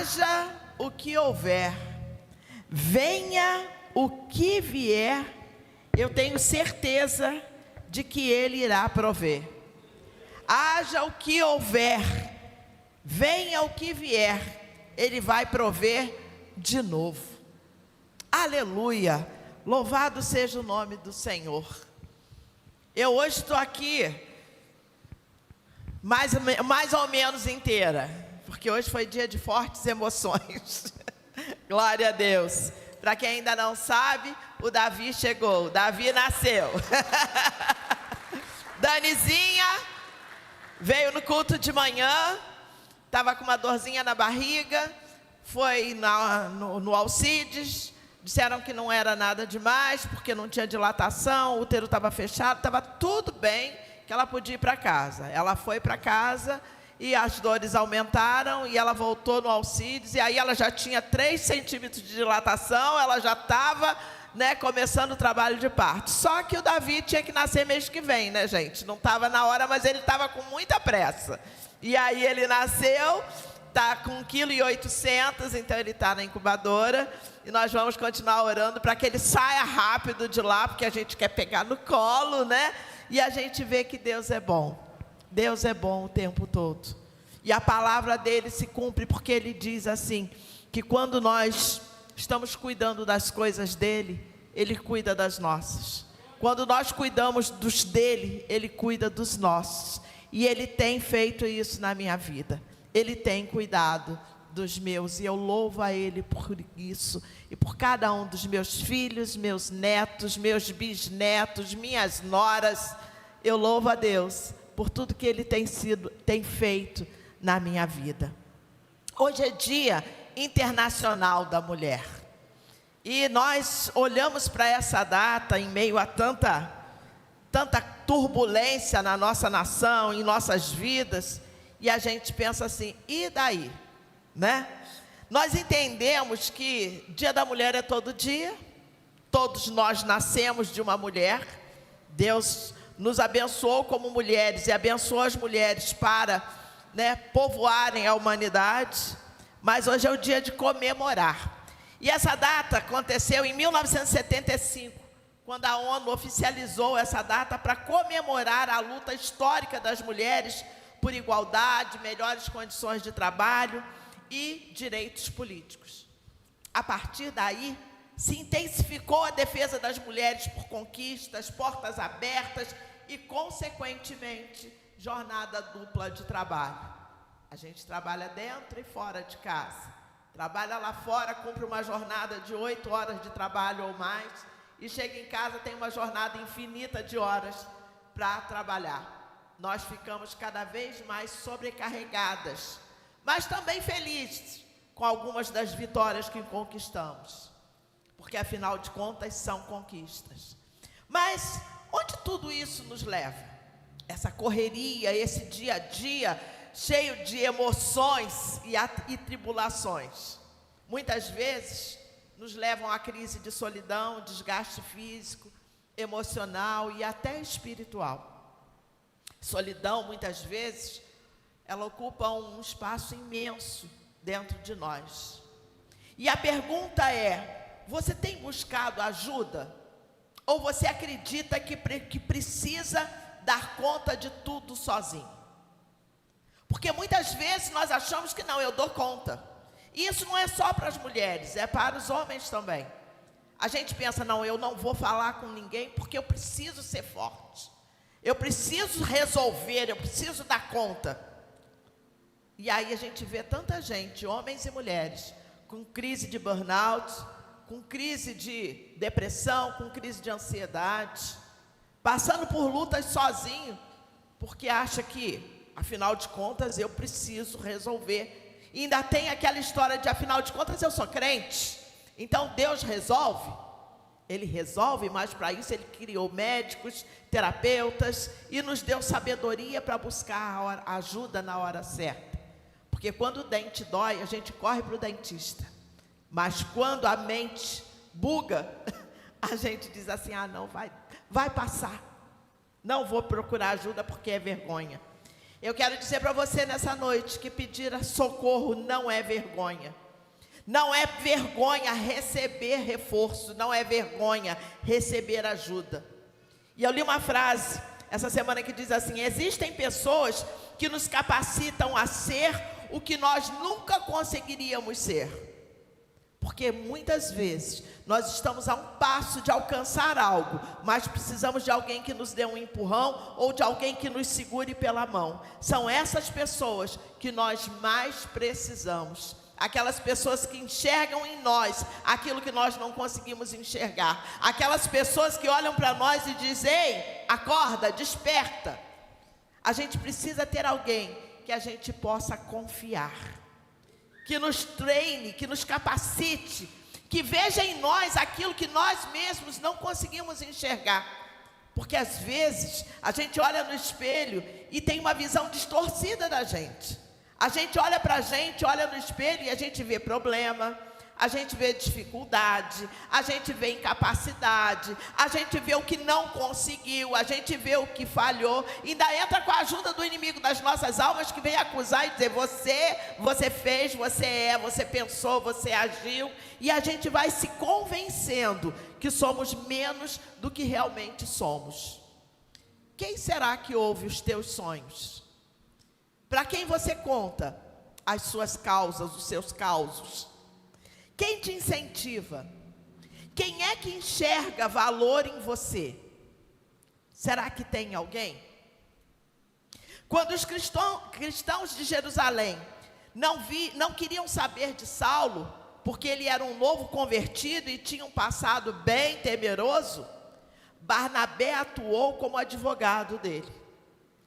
haja o que houver, venha o que vier, eu tenho certeza de que Ele irá prover. Haja o que houver, venha o que vier, Ele vai prover de novo. Aleluia, louvado seja o nome do Senhor. Eu hoje estou aqui mais ou menos inteira, porque hoje foi dia de fortes emoções. Glória a Deus. Para quem ainda não sabe, o Davi chegou, o Davi nasceu. Danizinha veio no culto de manhã, estava com uma dorzinha na barriga, foi no Alcides, disseram que não era nada demais, porque não tinha dilatação, o útero estava fechado, estava tudo bem, que ela podia ir para casa. Ela foi para casa e as dores aumentaram e ela voltou no Alcides, e aí ela já tinha 3 centímetros de dilatação, ela já estava, começando o trabalho de parto. Só que o Davi tinha que nascer mês que vem, gente? Não estava na hora, mas ele estava com muita pressa. E aí ele nasceu, está com 1,8 kg, então ele está na incubadora, e nós vamos continuar orando para que ele saia rápido de lá, porque a gente quer pegar no colo, e a gente vê que Deus é bom. Deus é bom o tempo todo. E a palavra dele se cumpre, porque ele diz assim, que quando nós estamos cuidando das coisas dele, ele cuida das nossas. Quando nós cuidamos dos dele, ele cuida dos nossos. E ele tem feito isso na minha vida. Ele tem cuidado dos meus, e eu louvo a Ele por isso, e por cada um dos meus filhos, meus netos, meus bisnetos, minhas noras. Eu louvo a Deus por tudo que Ele tem feito na minha vida. Hoje é Dia Internacional da Mulher, e nós olhamos para essa data em meio a tanta turbulência na nossa nação, em nossas vidas, e a gente pensa assim, e daí? Nós entendemos que Dia da Mulher é todo dia, todos nós nascemos de uma mulher, Deus nos abençoou como mulheres e abençoou as mulheres para povoarem a humanidade, mas hoje é o dia de comemorar. E essa data aconteceu em 1975, quando a ONU oficializou essa data para comemorar a luta histórica das mulheres por igualdade, melhores condições de trabalho e direitos políticos. A partir daí, se intensificou a defesa das mulheres por conquistas, portas abertas e, consequentemente, jornada dupla de trabalho. A gente trabalha dentro e fora de casa. Trabalha lá fora, cumpre uma jornada de 8 horas de trabalho ou mais, e chega em casa, tem uma jornada infinita de horas para trabalhar. Nós ficamos cada vez mais sobrecarregadas, mas também felizes com algumas das vitórias que conquistamos, porque afinal de contas são conquistas. Mas onde tudo isso nos leva? Essa correria, esse dia a dia cheio de emoções e tribulações, muitas vezes nos levam à crise de solidão, desgaste físico, emocional e até espiritual. Solidão, muitas vezes, ela ocupa um espaço imenso dentro de nós. E a pergunta é, você tem buscado ajuda? Ou você acredita que precisa dar conta de tudo sozinho? Porque muitas vezes nós achamos que não, eu dou conta. E isso não é só para as mulheres, é para os homens também. A gente pensa, não, eu não vou falar com ninguém porque eu preciso ser forte. Eu preciso resolver, eu preciso dar conta. E aí a gente vê tanta gente, homens e mulheres, com crise de burnout, com crise de depressão, com crise de ansiedade, passando por lutas sozinho, porque acha que, afinal de contas, eu preciso resolver. E ainda tem aquela história de, afinal de contas, eu sou crente, então Deus resolve. Ele resolve, mas para isso Ele criou médicos, terapeutas e nos deu sabedoria para buscar a ajuda na hora certa. Porque quando o dente dói, a gente corre para o dentista. Mas quando a mente buga, a gente diz assim, não, vai passar. Não vou procurar ajuda porque é vergonha. Eu quero dizer para você nessa noite que pedir socorro não é vergonha. Não é vergonha receber reforço, não é vergonha receber ajuda. E eu li uma frase essa semana que diz assim: existem pessoas que nos capacitam a ser o que nós nunca conseguiríamos ser. Porque muitas vezes nós estamos a um passo de alcançar algo, mas precisamos de alguém que nos dê um empurrão ou de alguém que nos segure pela mão. São essas pessoas que nós mais precisamos. Aquelas pessoas que enxergam em nós aquilo que nós não conseguimos enxergar. Aquelas pessoas que olham para nós e dizem: ei, acorda, desperta. A gente precisa ter alguém que a gente possa confiar, que nos treine, que nos capacite, que veja em nós aquilo que nós mesmos não conseguimos enxergar. Porque às vezes a gente olha no espelho e tem uma visão distorcida da gente. A gente olha para a gente, olha no espelho e a gente vê problema, a gente vê dificuldade, a gente vê incapacidade, a gente vê o que não conseguiu, a gente vê o que falhou, e ainda entra com a ajuda do inimigo das nossas almas, que vem acusar e dizer: você fez, você pensou, você agiu, e a gente vai se convencendo que somos menos do que realmente somos. Quem será que ouve os teus sonhos? Para quem você conta as suas causas, os seus causos? Quem te incentiva? Quem é que enxerga valor em você? Será que tem alguém? Quando os cristãos de Jerusalém não queriam saber de Saulo, porque ele era um novo convertido e tinha um passado bem temeroso, Barnabé atuou como advogado dele.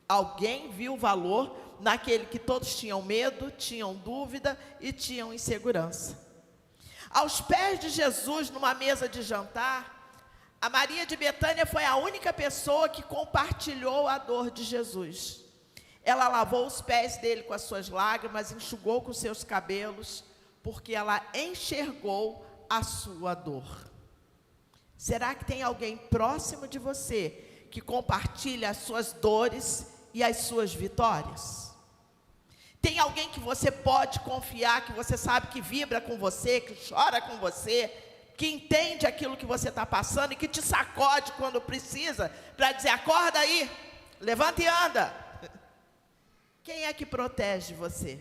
Alguém viu valor naquele que todos tinham medo, tinham dúvida e tinham insegurança. Aos pés de Jesus, numa mesa de jantar, a Maria de Betânia foi a única pessoa que compartilhou a dor de Jesus. Ela lavou os pés dele com as suas lágrimas, enxugou com seus cabelos, porque ela enxergou a sua dor. Será que tem alguém próximo de você que compartilha as suas dores e as suas vitórias? Tem alguém que você pode confiar, que você sabe que vibra com você, que chora com você, que entende aquilo que você está passando e que te sacode quando precisa, para dizer: acorda aí, levanta e anda. Quem é que protege você?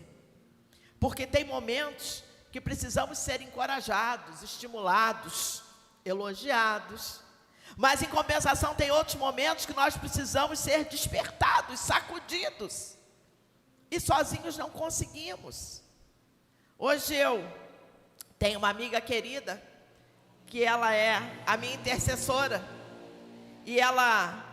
Porque tem momentos que precisamos ser encorajados, estimulados, elogiados. Mas em compensação tem outros momentos que nós precisamos ser despertados, sacudidos. E sozinhos não conseguimos. Hoje eu tenho uma amiga querida, que ela é a minha intercessora. E ela,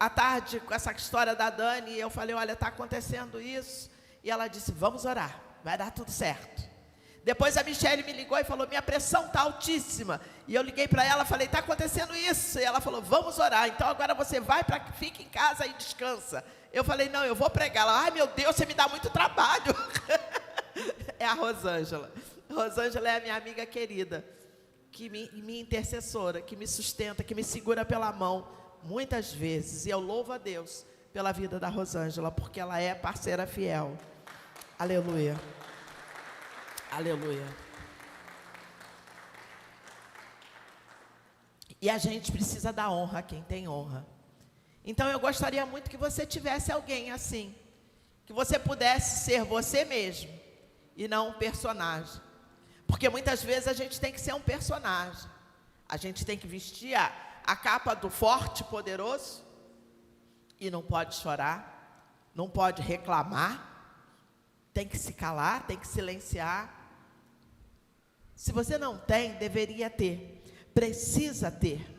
à tarde, com essa história da Dani, eu falei: olha, está acontecendo isso. E ela disse: vamos orar, vai dar tudo certo. Depois a Michele me ligou e falou: minha pressão está altíssima. E eu liguei para ela e falei: está acontecendo isso. E ela falou: vamos orar, então agora você fica em casa e descansa. Eu falei: não, eu vou pregar. Ela: ai meu Deus, você me dá muito trabalho. É a Rosângela. Rosângela é a minha amiga querida, minha intercessora, que me sustenta, que me segura pela mão muitas vezes. E eu louvo a Deus pela vida da Rosângela, porque ela é parceira fiel. Aleluia. Aleluia. E a gente precisa dar honra a quem tem honra. Então eu gostaria muito que você tivesse alguém assim, que você pudesse ser você mesmo e não um personagem. Porque muitas vezes a gente tem que ser um personagem. A gente tem que vestir a capa do forte, poderoso, e não pode chorar, não pode reclamar, tem que se calar, tem que silenciar. Se você não tem, deveria ter, precisa ter.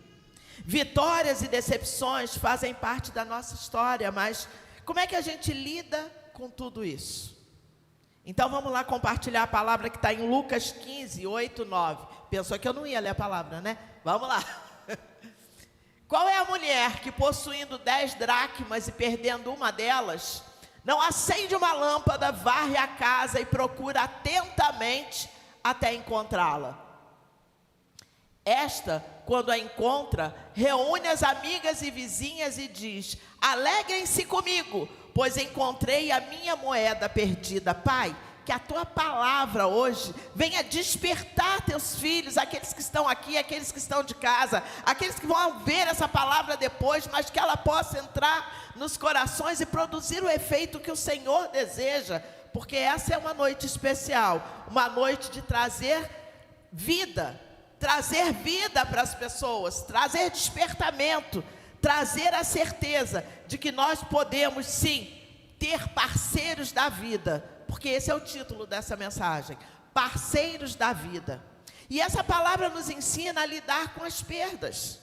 Vitórias e decepções fazem parte da nossa história, mas como é que a gente lida com tudo isso? Então vamos lá compartilhar a palavra que está em Lucas 15, 8, 9. Pensou que eu não ia ler a palavra, né? Vamos lá. Qual é a mulher que, possuindo 10 dracmas e perdendo uma delas, não acende uma lâmpada, varre a casa e procura atentamente até encontrá-la? Esta, quando a encontra, reúne as amigas e vizinhas e diz: alegrem-se comigo, pois encontrei a minha moeda perdida. Pai, que a tua palavra hoje venha despertar teus filhos, aqueles que estão aqui, aqueles que estão de casa, aqueles que vão ver essa palavra depois, mas que ela possa entrar nos corações e produzir o efeito que o Senhor deseja, porque essa é uma noite especial, uma noite de trazer vida para as pessoas, trazer despertamento, trazer a certeza de que nós podemos sim ter parceiros da vida, porque esse é o título dessa mensagem, parceiros da vida. E essa palavra nos ensina a lidar com as perdas.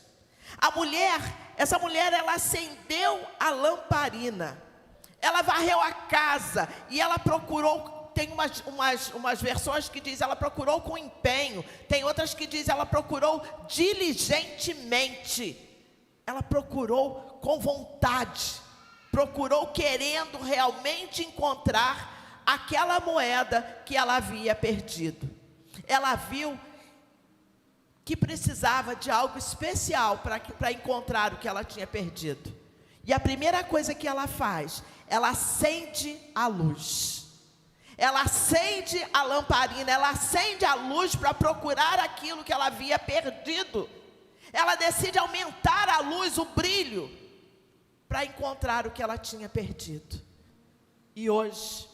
Essa mulher, ela acendeu a lamparina, ela varreu a casa e ela procurou. Tem umas versões que diz ela procurou com empenho, tem outras que diz ela procurou diligentemente, ela procurou com vontade, procurou querendo realmente encontrar aquela moeda que ela havia perdido. Ela viu que precisava de algo especial para encontrar o que ela tinha perdido. E a primeira coisa que ela faz, ela acende a luz. Ela acende a lamparina, ela acende a luz para procurar aquilo que ela havia perdido. Ela decide aumentar a luz, o brilho, para encontrar o que ela tinha perdido. E hoje,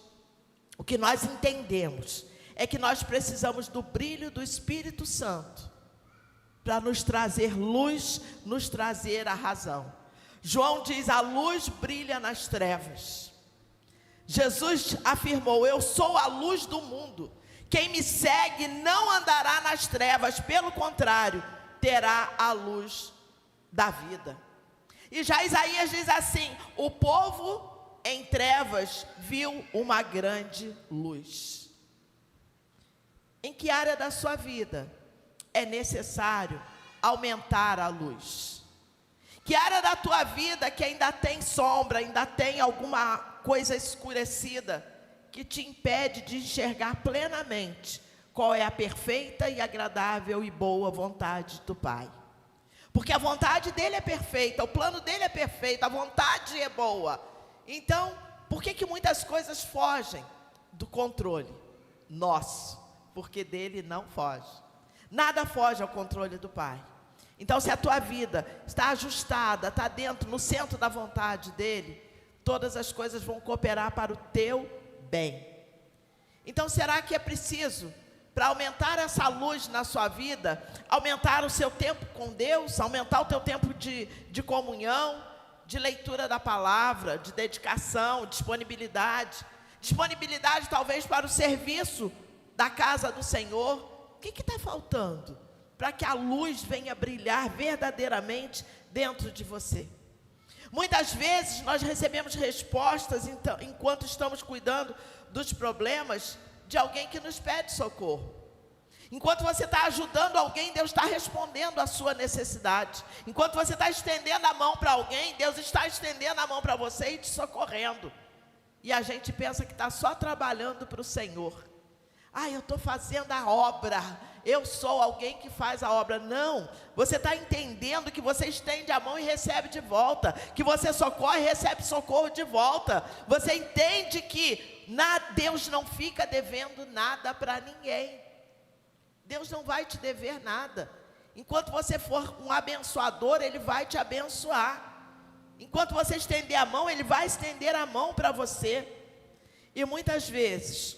o que nós entendemos é que nós precisamos do brilho do Espírito Santo para nos trazer luz, nos trazer a razão. João diz: a luz brilha nas trevas. Jesus afirmou: eu sou a luz do mundo. Quem me segue não andará nas trevas, pelo contrário, terá a luz da vida. E já Isaías diz assim: o povo em trevas viu uma grande luz. Em que área da sua vida é necessário aumentar a luz? Que área da tua vida que ainda tem sombra, ainda tem alguma coisa escurecida, que te impede de enxergar plenamente qual é a perfeita e agradável e boa vontade do Pai? Porque a vontade dele é perfeita, o plano dele é perfeito, a vontade é boa. Então, por que muitas coisas fogem do controle nosso? Porque dele não foge. Nada foge ao controle do Pai. Então, se a tua vida está ajustada, está dentro, no centro da vontade dele, todas as coisas vão cooperar para o teu bem. Então, será que é preciso, para aumentar essa luz na sua vida, aumentar o seu tempo com Deus, aumentar o teu tempo de comunhão, de leitura da palavra, de dedicação, disponibilidade talvez para o serviço da casa do Senhor? O que está faltando para que a luz venha brilhar verdadeiramente dentro de você? Muitas vezes nós recebemos respostas enquanto estamos cuidando dos problemas de alguém que nos pede socorro. Enquanto você está ajudando alguém, Deus está respondendo a sua necessidade. Enquanto você está estendendo a mão para alguém, Deus está estendendo a mão para você e te socorrendo. E a gente pensa que está só trabalhando para o Senhor. Eu estou fazendo a obra, eu sou alguém que faz a obra. Não, você está entendendo que você estende a mão e recebe de volta, que você socorre e recebe socorro de volta. Você entende que Deus não fica devendo nada para ninguém. Deus não vai te dever nada. Enquanto você for um abençoador, Ele vai te abençoar. Enquanto você estender a mão, Ele vai estender a mão para você. E muitas vezes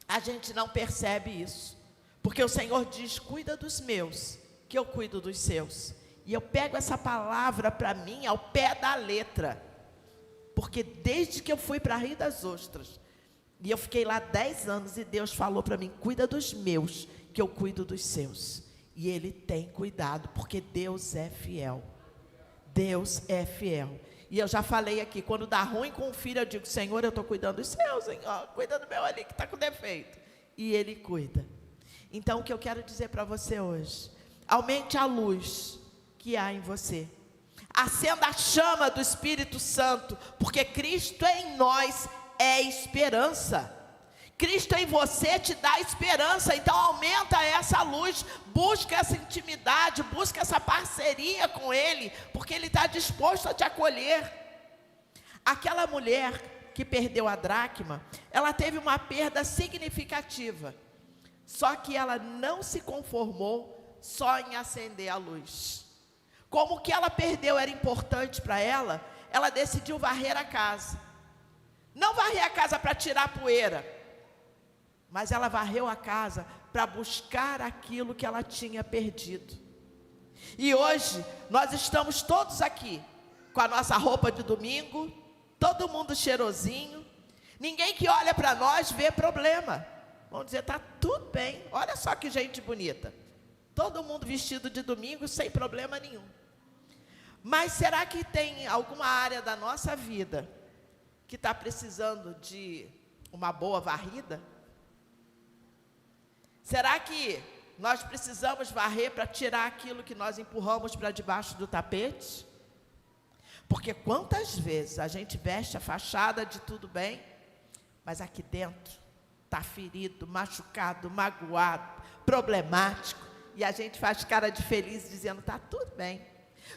a gente não percebe isso, porque o Senhor diz: cuida dos meus, que eu cuido dos seus. E eu pego essa palavra para mim ao pé da letra, porque desde que eu fui para Rio das Ostras, e eu fiquei lá 10 anos, e Deus falou para mim: cuida dos meus, que eu cuido dos seus. E Ele tem cuidado, porque Deus é fiel. Deus é fiel. E eu já falei aqui, quando dá ruim com o filho, eu digo: Senhor, eu estou cuidando dos seus, Senhor, cuida do meu ali que está com defeito. E Ele cuida. Então, o que eu quero dizer para você hoje: aumente a luz que há em você. Acenda a chama do Espírito Santo, porque Cristo em nós é esperança. Cristo em você te dá esperança. Então aumenta essa luz, busca essa intimidade, busca essa parceria com Ele, porque Ele está disposto a te acolher. aquela mulher que perdeu a dracma, ela teve uma perda significativa. Só que ela não se conformou só em acender a luz. Como o que ela perdeu era importante para ela, ela decidiu varrer a casa. Não varrer a casa para tirar poeira, mas ela varreu a casa para buscar aquilo que ela tinha perdido. E hoje, nós estamos todos aqui, com a nossa roupa de domingo, todo mundo cheirosinho, ninguém que olha para nós vê problema. Vamos dizer, está tudo bem, olha só que gente bonita. Todo mundo vestido de domingo, sem problema nenhum. Mas será que tem alguma área da nossa vida que está precisando de uma boa varrida? Será que nós precisamos varrer para tirar aquilo que nós empurramos para debaixo do tapete? Porque quantas vezes a gente veste a fachada de tudo bem, mas aqui dentro está ferido, machucado, magoado, problemático, e a gente faz cara de feliz dizendo, está tudo bem.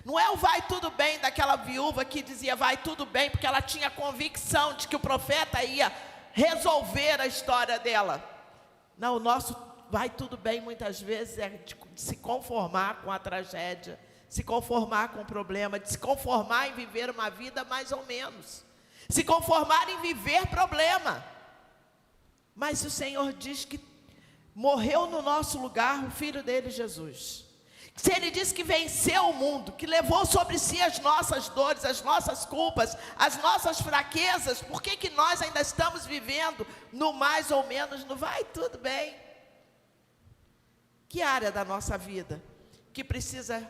Não é o vai tudo bem daquela viúva que dizia vai tudo bem, porque ela tinha convicção de que o profeta ia resolver a história dela. Não, o nosso vai tudo bem muitas vezes é de se conformar com a tragédia, se conformar com o problema, de se conformar em viver uma vida mais ou menos, se conformar em viver problema. Mas o Senhor diz que morreu no nosso lugar o Filho dele, Jesus. Se Ele diz que venceu o mundo, que levou sobre si as nossas dores, as nossas culpas, as nossas fraquezas, por que nós ainda estamos vivendo no mais ou menos, no vai tudo bem? Que área da nossa vida que precisa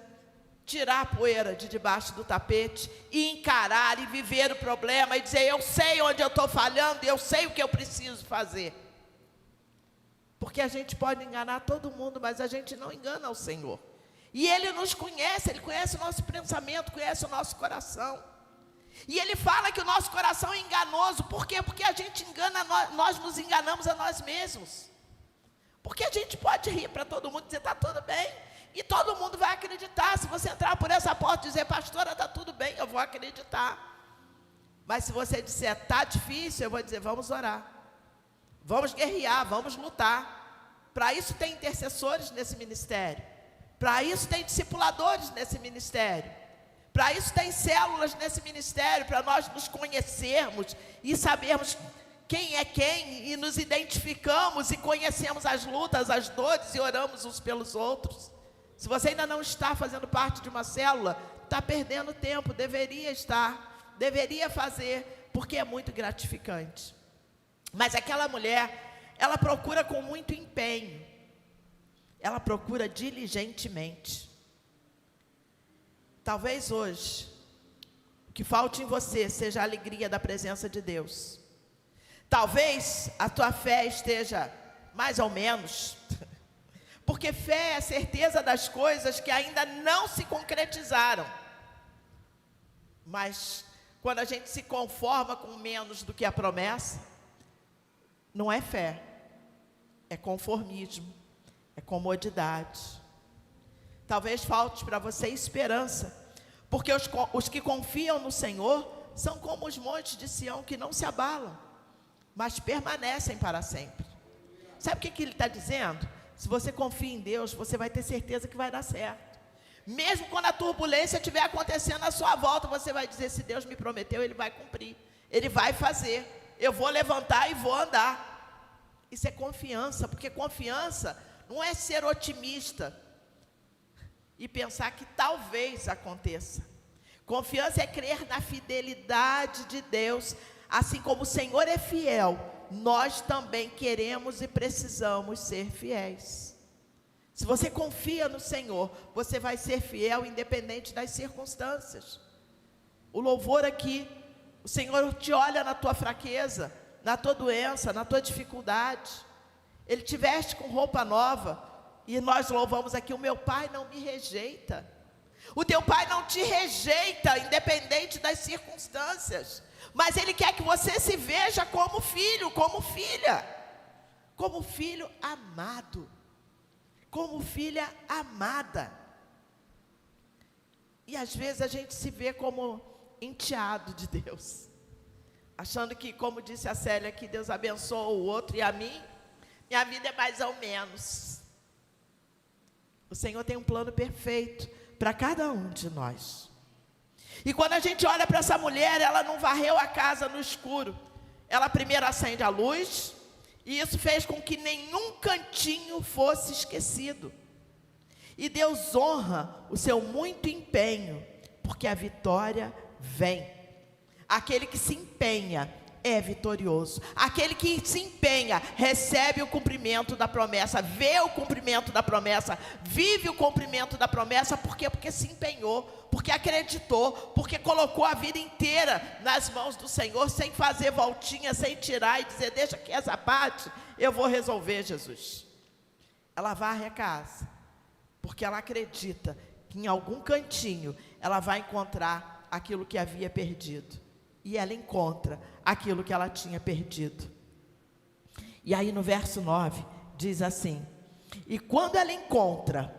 tirar a poeira de debaixo do tapete e encarar e viver o problema e dizer, eu sei onde eu estou falhando e eu sei o que eu preciso fazer? Porque a gente pode enganar todo mundo, mas a gente não engana o Senhor. E Ele nos conhece, Ele conhece o nosso pensamento, conhece o nosso coração. E Ele fala que o nosso coração é enganoso. Por quê? Porque a gente engana, nós nos enganamos a nós mesmos. Porque a gente pode rir para todo mundo e dizer, está tudo bem. E todo mundo vai acreditar. Se você entrar por essa porta e dizer, pastora, está tudo bem, eu vou acreditar. Mas se você disser, está difícil, eu vou dizer, vamos orar. Vamos guerrear, vamos lutar. Para isso tem intercessores nesse ministério. Para isso tem discipuladores nesse ministério. Para isso tem células nesse ministério, para nós nos conhecermos e sabermos quem é quem, e nos identificamos e conhecemos as lutas, as dores e oramos uns pelos outros. Se você ainda não está fazendo parte de uma célula, está perdendo tempo, deveria estar, deveria fazer, porque é muito gratificante. Mas aquela mulher, ela procura com muito empenho. Ela procura diligentemente. Talvez hoje, o que falte em você seja a alegria da presença de Deus. Talvez a tua fé esteja mais ou menos, porque fé é a certeza das coisas que ainda não se concretizaram. Mas quando a gente se conforma com menos do que a promessa, não é fé, é conformismo. É comodidade. Talvez falte para você esperança, porque os que confiam no Senhor são como os montes de Sião que não se abalam, mas permanecem para sempre. Sabe o que ele está dizendo? Se você confia em Deus, você vai ter certeza que vai dar certo. Mesmo quando a turbulência estiver acontecendo à sua volta, você vai dizer, se Deus me prometeu, Ele vai cumprir. Ele vai fazer. Eu vou levantar e vou andar. Isso é confiança, porque confiança não é ser otimista e pensar que talvez aconteça. Confiança é crer na fidelidade de Deus. Assim como o Senhor é fiel, nós também queremos e precisamos ser fiéis. Se você confia no Senhor, você vai ser fiel independente das circunstâncias. O louvor aqui, o Senhor te olha na tua fraqueza, na tua doença, na tua dificuldade. Ele te veste com roupa nova. E nós louvamos aqui, o meu Pai não me rejeita. O teu Pai não te rejeita, independente das circunstâncias. Mas Ele quer que você se veja como filho, como filha. Como filho amado. Como filha amada. E às vezes a gente se vê como enteado de Deus. achando que, como disse a Célia, que Deus abençoa o outro e a mim, minha vida é mais ou menos. O Senhor tem um plano perfeito para cada um de nós. E quando a gente olha para essa mulher, ela não varreu a casa no escuro. Ela primeiro acende a luz, e isso fez com que nenhum cantinho fosse esquecido. E Deus honra o seu muito empenho, porque a vitória vem. Aquele que se empenha é vitorioso. Aquele que se empenha recebe o cumprimento da promessa, vê o cumprimento da promessa, vive o cumprimento da promessa. Por quê? Porque se empenhou, porque acreditou, porque colocou a vida inteira nas mãos do Senhor, sem fazer voltinha, sem tirar e dizer, deixa que essa parte eu vou resolver, Jesus. Ela varre a casa, porque ela acredita que em algum cantinho ela vai encontrar aquilo que havia perdido. E ela encontra aquilo que ela tinha perdido. E aí no verso 9, diz assim: e quando ela encontra,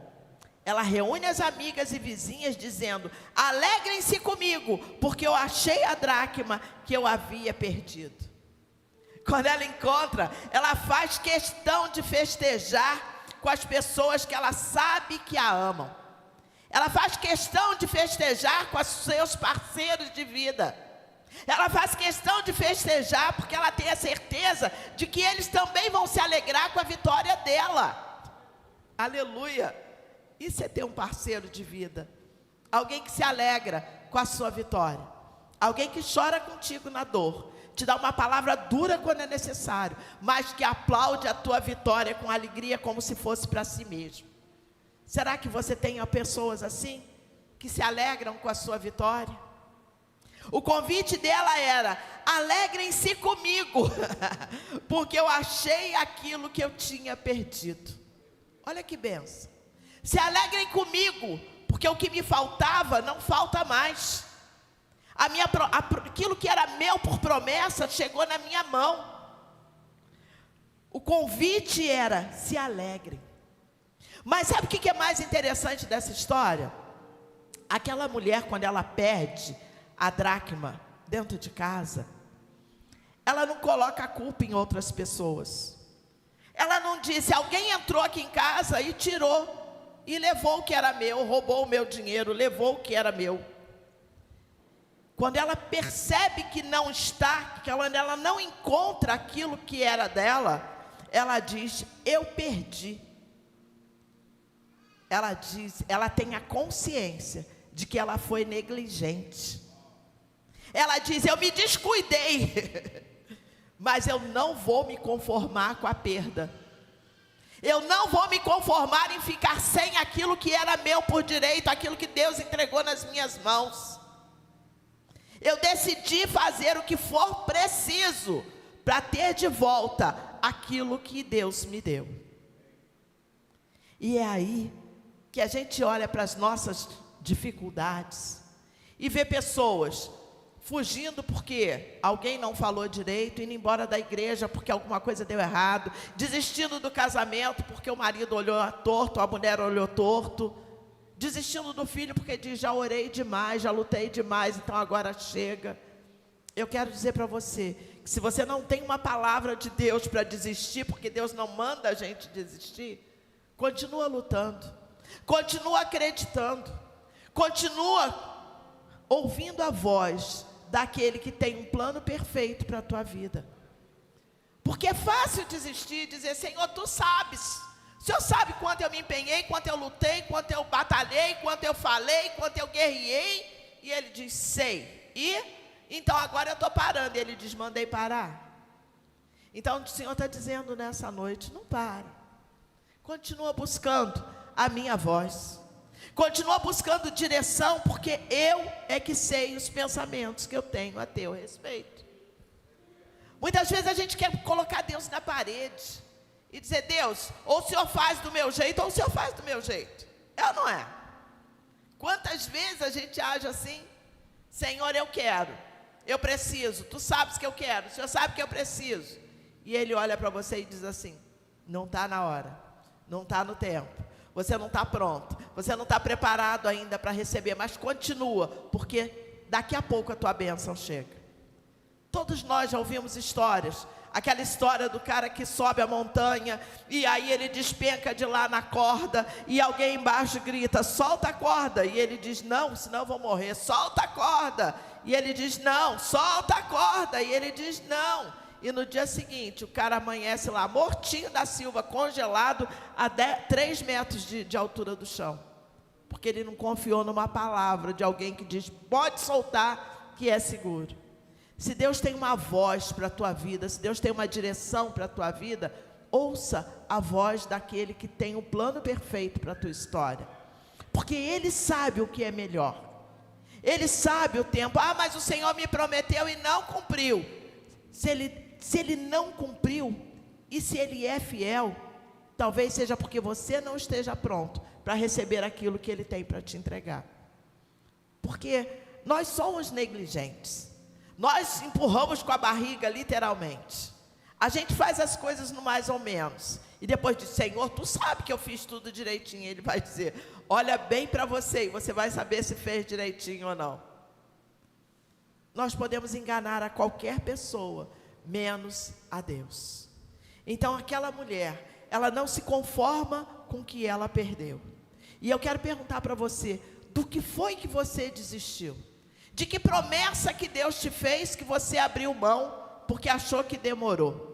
ela reúne as amigas e vizinhas, dizendo, alegrem-se comigo, porque eu achei a dracma que eu havia perdido. Quando ela encontra, ela faz questão de festejar com as pessoas que ela sabe que a amam. Ela faz questão de festejar com os seus parceiros de vida. Ela faz questão de festejar porque ela tem a certeza de que eles também vão se alegrar com a vitória dela. Aleluia! Isso é ter um parceiro de vida. Alguém que se alegra com a sua vitória. Alguém que chora contigo na dor. Te dá uma palavra dura quando é necessário, mas que aplaude a tua vitória com alegria como se fosse para si mesmo. Será que você tem pessoas assim? Que se alegram com a sua vitória? O convite dela era, alegrem-se comigo, porque eu achei aquilo que eu tinha perdido. Olha que bênção. Se alegrem comigo, porque o que me faltava, não falta mais. Aquilo que era meu por promessa, chegou na minha mão. O convite era, se alegrem. Mas sabe o que é mais interessante dessa história? Aquela mulher, quando ela perde a dracma dentro de casa, ela não coloca a culpa em outras pessoas. Ela não disse, alguém entrou aqui em casa e tirou, e levou o que era meu, roubou o meu dinheiro, levou o que era meu. Quando ela percebe que não está, que ela não encontra aquilo que era dela, ela diz, eu perdi. Ela diz, ela tem a consciência de que ela foi negligente. Ela diz, eu me descuidei, mas eu não vou me conformar com a perda. Eu não vou me conformar em ficar sem aquilo que era meu por direito, aquilo que Deus entregou nas minhas mãos. Eu decidi fazer o que for preciso para ter de volta aquilo que Deus me deu. E é aí que a gente olha para as nossas dificuldades e vê pessoas fugindo porque alguém não falou direito, indo embora da igreja porque alguma coisa deu errado, desistindo do casamento porque o marido olhou torto, a mulher olhou torto, desistindo do filho porque diz, já orei demais, já lutei demais, então agora chega. Eu quero dizer para você, que se você não tem uma palavra de Deus para desistir, porque Deus não manda a gente desistir, continua lutando, continua acreditando, continua ouvindo a voz daquele que tem um plano perfeito para a tua vida. Porque é fácil desistir e dizer, Senhor, tu sabes. O Senhor sabe quanto eu me empenhei, quanto eu lutei, quanto eu batalhei, quanto eu falei, quanto eu guerriei. E Ele diz, sei. E, então agora eu estou parando. E Ele diz, mandei parar. Então o Senhor está dizendo nessa noite, não para. Continua buscando a minha voz. Continua buscando direção, porque eu é que sei os pensamentos que eu tenho a teu respeito. Muitas vezes a gente quer colocar Deus na parede e dizer, Deus, ou o Senhor faz do meu jeito, ou o Senhor faz do meu jeito. É ou não é? Quantas vezes a gente age assim? Senhor, eu quero, eu preciso, tu sabes que eu quero, o Senhor sabe que eu preciso. E Ele olha para você e diz assim, não está na hora, não está no tempo. Você não está pronto, você não está preparado ainda para receber, mas continua, porque daqui a pouco a tua bênção chega. Todos nós já ouvimos histórias. Aquela história do cara que sobe a montanha e aí ele despenca de lá na corda e alguém embaixo grita, solta a corda. E ele diz, não, senão eu vou morrer, solta a corda. E ele diz, não, solta a corda. E ele diz, não. E no dia seguinte, o cara amanhece lá, mortinho da Silva, congelado a 3 metros de altura do chão. Porque ele não confiou numa palavra de alguém que diz, pode soltar, que é seguro. Se Deus tem uma voz para a tua vida, se Deus tem uma direção para a tua vida, ouça a voz daquele que tem um plano perfeito para a tua história. Porque Ele sabe o que é melhor. Ele sabe o tempo. Ah, mas o Senhor me prometeu e não cumpriu. Se ele não cumpriu, e se Ele é fiel, talvez seja porque você não esteja pronto para receber aquilo que Ele tem para te entregar. Porque nós somos negligentes. Nós empurramos com a barriga, literalmente. A gente faz as coisas no mais ou menos. E depois diz, Senhor, tu sabe que eu fiz tudo direitinho. Ele vai dizer, olha bem para você, e você vai saber se fez direitinho ou não. Nós podemos enganar a qualquer pessoa, menos a Deus. Então aquela mulher, ela não se conforma com o que ela perdeu. E eu quero perguntar para você, do que foi que você desistiu? De que promessa que Deus te fez que você abriu mão porque achou que demorou?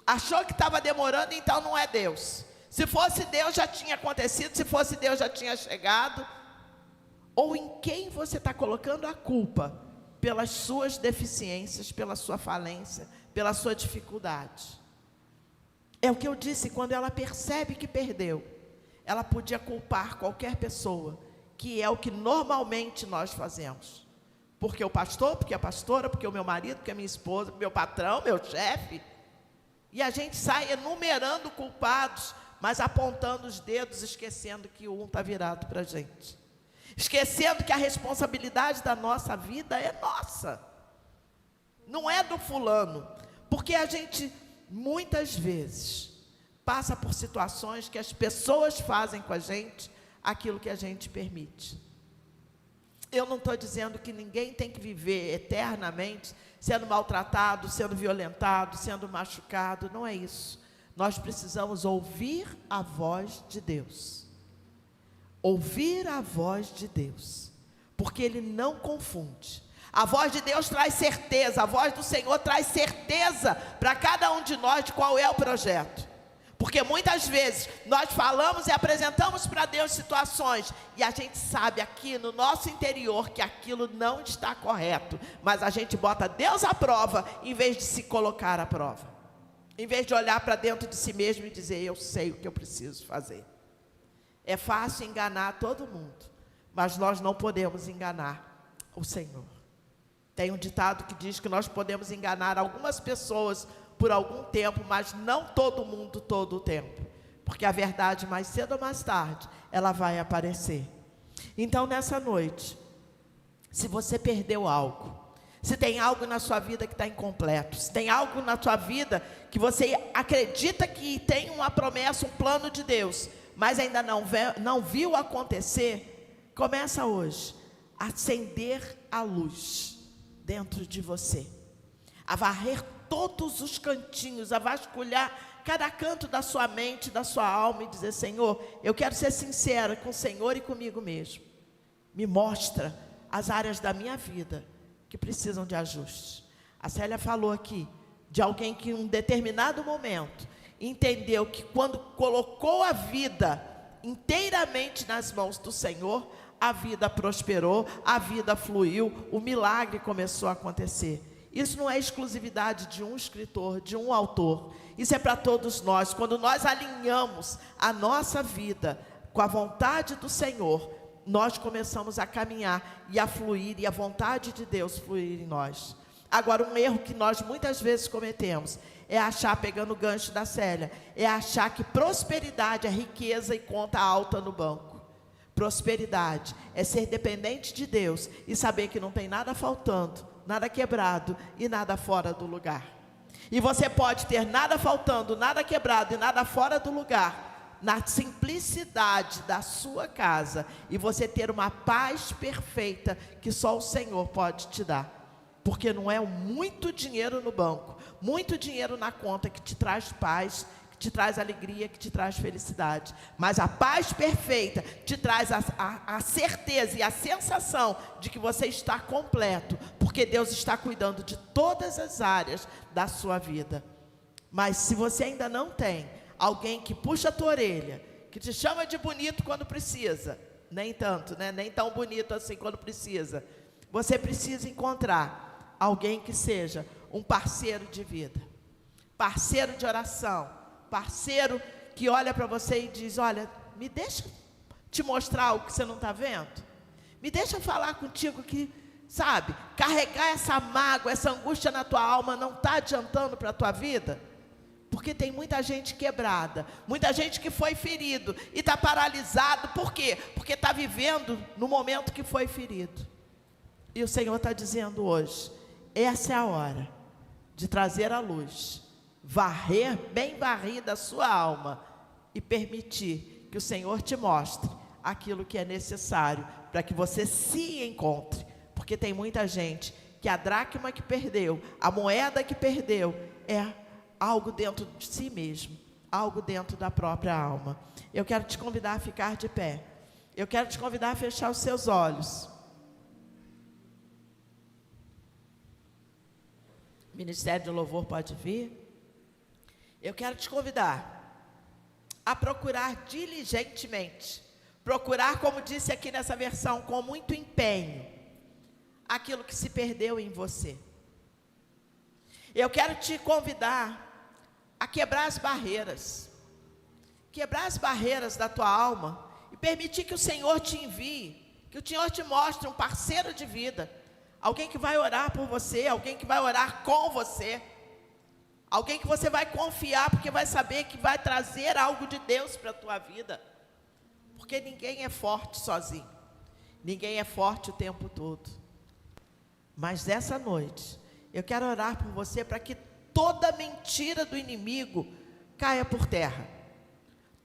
Achou que estava demorando, então não é Deus. Se fosse Deus já tinha acontecido, se fosse Deus já tinha chegado. Ou em quem você está colocando a culpa pelas suas deficiências, pela sua falência, pela sua dificuldade? É o que eu disse, quando ela percebe que perdeu, ela podia culpar qualquer pessoa, que é o que normalmente nós fazemos. Porque o pastor, porque a pastora, porque o meu marido, porque a minha esposa, porque o meu patrão, meu chefe. E a gente sai enumerando culpados, mas apontando os dedos, esquecendo que um está virado para a gente. Esquecendo que a responsabilidade da nossa vida é nossa. Não é do fulano. Porque a gente, muitas vezes, passa por situações que as pessoas fazem com a gente aquilo que a gente permite. Eu não estou dizendo que ninguém tem que viver eternamente sendo maltratado, sendo violentado, sendo machucado. Não é isso. Nós precisamos ouvir a voz de Deus. Ouvir a voz de Deus. Porque Ele não confunde. A voz de Deus traz certeza. A voz do Senhor traz certeza para cada um de nós de qual é o projeto. Porque muitas vezes nós falamos e apresentamos para Deus situações e a gente sabe aqui no nosso interior que aquilo não está correto, mas a gente bota Deus à prova em vez de se colocar à prova, em vez de olhar para dentro de si mesmo e dizer, eu sei o que eu preciso fazer. É fácil enganar todo mundo, mas nós não podemos enganar o Senhor. Tem um ditado que diz que nós podemos enganar algumas pessoas por algum tempo, mas não todo mundo todo o tempo, porque a verdade mais cedo ou mais tarde ela vai aparecer. Então nessa noite, se você perdeu algo, se tem algo na sua vida que está incompleto, se tem algo na sua vida que você acredita que tem uma promessa, um plano de Deus, mas ainda não viu acontecer, começa hoje a acender a luz dentro de você, a varrer todos os cantinhos, a vasculhar cada canto da sua mente, da sua alma e dizer, Senhor, eu quero ser sincera com o Senhor e comigo mesmo. Me mostra as áreas da minha vida que precisam de ajuste. A Célia falou aqui de alguém que em um determinado momento entendeu que quando colocou a vida inteiramente nas mãos do Senhor, a vida prosperou, a vida fluiu, o milagre começou a acontecer. Isso não é exclusividade de um escritor, de um autor. Isso é para todos nós. Quando nós alinhamos a nossa vida com a vontade do Senhor, nós começamos a caminhar e a fluir, e a vontade de Deus fluir em nós. Agora, um erro que nós muitas vezes cometemos é achar, pegando o gancho da Célia, é achar que prosperidade é riqueza e conta alta no banco. Prosperidade é ser dependente de Deus e saber que não tem nada faltando, nada quebrado e nada fora do lugar. E você pode ter nada faltando, nada quebrado e nada fora do lugar, na simplicidade da sua casa, e você ter uma paz perfeita que só o Senhor pode te dar. porque não é muito dinheiro no banco, muito dinheiro na conta que te traz paz, que te traz alegria, que te traz felicidade. Mas a paz perfeita te traz a certeza e a sensação de que você está completo, porque Deus está cuidando de todas as áreas da sua vida. Mas se você ainda não tem alguém que puxa a tua orelha, que te chama de bonito quando precisa, nem tanto, né? Nem tão bonito assim quando precisa, você precisa encontrar alguém que seja um parceiro de vida, parceiro de oração, parceiro que olha para você e diz: olha, me deixa te mostrar o que você não está vendo, me deixa falar contigo que, sabe, carregar essa mágoa, essa angústia na tua alma não está adiantando para a tua vida. Porque tem muita gente quebrada, muita gente que foi ferido e está paralisado. Por quê? Porque está vivendo no momento que foi ferido. E o Senhor está dizendo hoje: essa é a hora de trazer a luz, varrer bem varrida a sua alma e permitir que o Senhor te mostre aquilo que é necessário para que você se encontre. Porque tem muita gente que a dracma que perdeu, a moeda que perdeu, é algo dentro de si mesmo, algo dentro da própria alma. Eu quero te convidar a ficar de pé. Eu quero te convidar a fechar os seus olhos. O Ministério do Louvor pode vir. Eu quero te convidar a procurar diligentemente, procurar, como disse aqui nessa versão, com muito empenho, aquilo que se perdeu em você. Eu quero te convidar a quebrar as barreiras da tua alma e permitir que o Senhor te envie, que o Senhor te mostre um parceiro de vida, alguém que vai orar por você, alguém que vai orar com você, alguém que você vai confiar, porque vai saber que vai trazer algo de Deus para a tua vida, porque ninguém é forte sozinho, ninguém é forte o tempo todo. Mas essa noite eu quero orar por você para que toda mentira do inimigo caia por terra.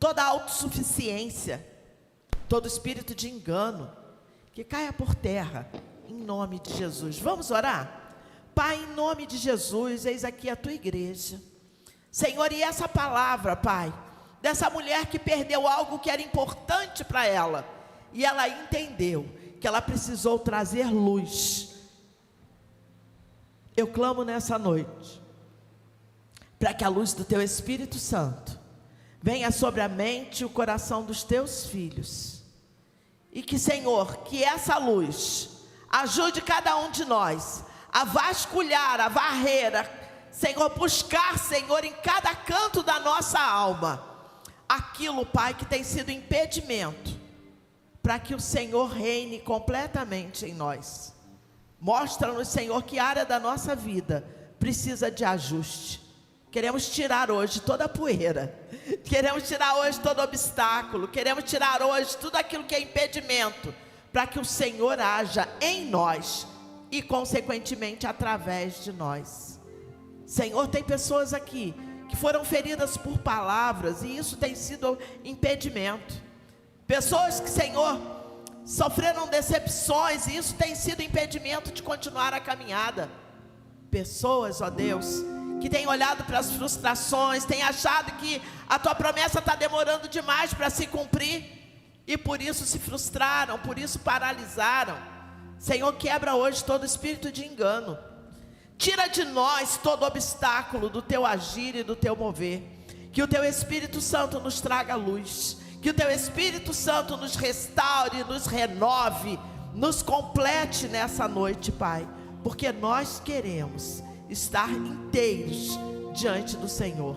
Toda autossuficiência, todo espírito de engano, que caia por terra, em nome de Jesus. Vamos orar? Pai, em nome de Jesus, eis aqui a tua igreja. Senhor, e essa palavra, Pai, dessa mulher que perdeu algo que era importante para ela, e ela entendeu que ela precisou trazer luz. Eu clamo nessa noite para que a luz do teu Espírito Santo venha sobre a mente e o coração dos teus filhos, e que, Senhor, que essa luz ajude cada um de nós a vasculhar, a varrer, Senhor, buscar, Senhor, em cada canto da nossa alma, aquilo, Pai, que tem sido impedimento para que o Senhor reine completamente em nós. Mostra-nos, Senhor, que área da nossa vida precisa de ajuste. Queremos tirar hoje toda a poeira, queremos tirar hoje todo obstáculo, queremos tirar hoje tudo aquilo que é impedimento, para que o Senhor haja em nós e consequentemente através de nós. Senhor, tem pessoas aqui que foram feridas por palavras e isso tem sido impedimento. Pessoas que, Senhor, sofreram decepções e isso tem sido impedimento de continuar a caminhada. Pessoas, ó Deus, que têm olhado para as frustrações, têm achado que a tua promessa está demorando demais para se cumprir, e por isso se frustraram, por isso paralisaram. Senhor, quebra hoje todo espírito de engano, tira de nós todo obstáculo do teu agir e do teu mover, que o teu Espírito Santo nos traga luz, que o teu Espírito Santo nos restaure, nos renove, nos complete nessa noite, Pai, porque nós queremos estar inteiros diante do Senhor.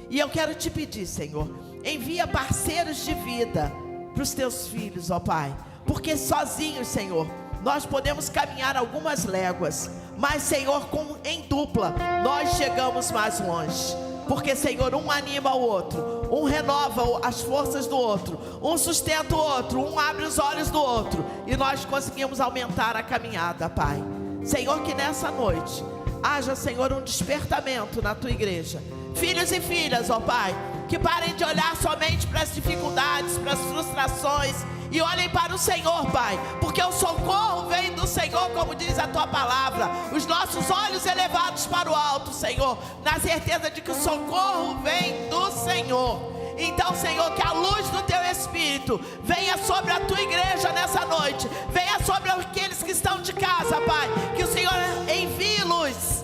E eu quero te pedir, Senhor, envia parceiros de vida para os teus filhos, ó Pai, porque sozinhos, Senhor, nós podemos caminhar algumas léguas, mas, Senhor, em dupla, nós chegamos mais longe, porque, Senhor, um anima o outro, um renova as forças do outro, um sustenta o outro, um abre os olhos do outro, e nós conseguimos aumentar a caminhada, Pai. Senhor, que nessa noite haja, Senhor, um despertamento na tua igreja, filhos e filhas, ó Pai, que parem de olhar somente para as dificuldades, para as frustrações, e olhem para o Senhor, Pai, porque o socorro vem do Senhor, como diz a Tua palavra. Os nossos olhos elevados para o alto, Senhor, na certeza de que o socorro vem do Senhor. Então, Senhor, que a luz do Teu Espírito venha sobre a Tua igreja nessa noite, venha sobre aqueles que estão de casa, Pai, que o Senhor envie luz,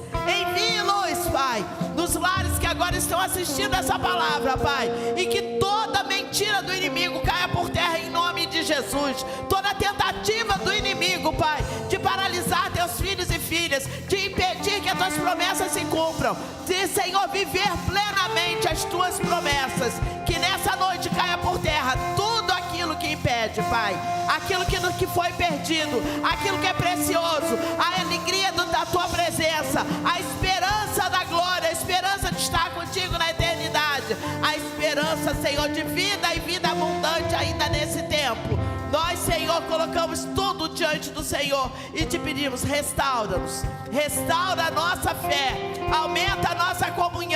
Pai, nos lares que agora estão assistindo essa palavra, Pai, e que toda mentira do inimigo caia por terra em nome de Jesus. Toda tentativa do inimigo, Pai, de paralisar Teus filhos e filhas, de impedir que as Tuas promessas se cumpram, de, Senhor, viver plenamente as Tuas promessas, que nessa noite caia por terra tudo aquilo que impede, Pai, aquilo que foi perdido, aquilo que é precioso, a alegria da Tua presença, a esperança da glória, a esperança de estar contigo na eternidade, a esperança, Senhor, de vida e vida abundante ainda nesse tempo. Nós, Senhor, colocamos tudo diante do Senhor e Te pedimos: restaura-nos, restaura a nossa fé, aumenta a nossa comunhão,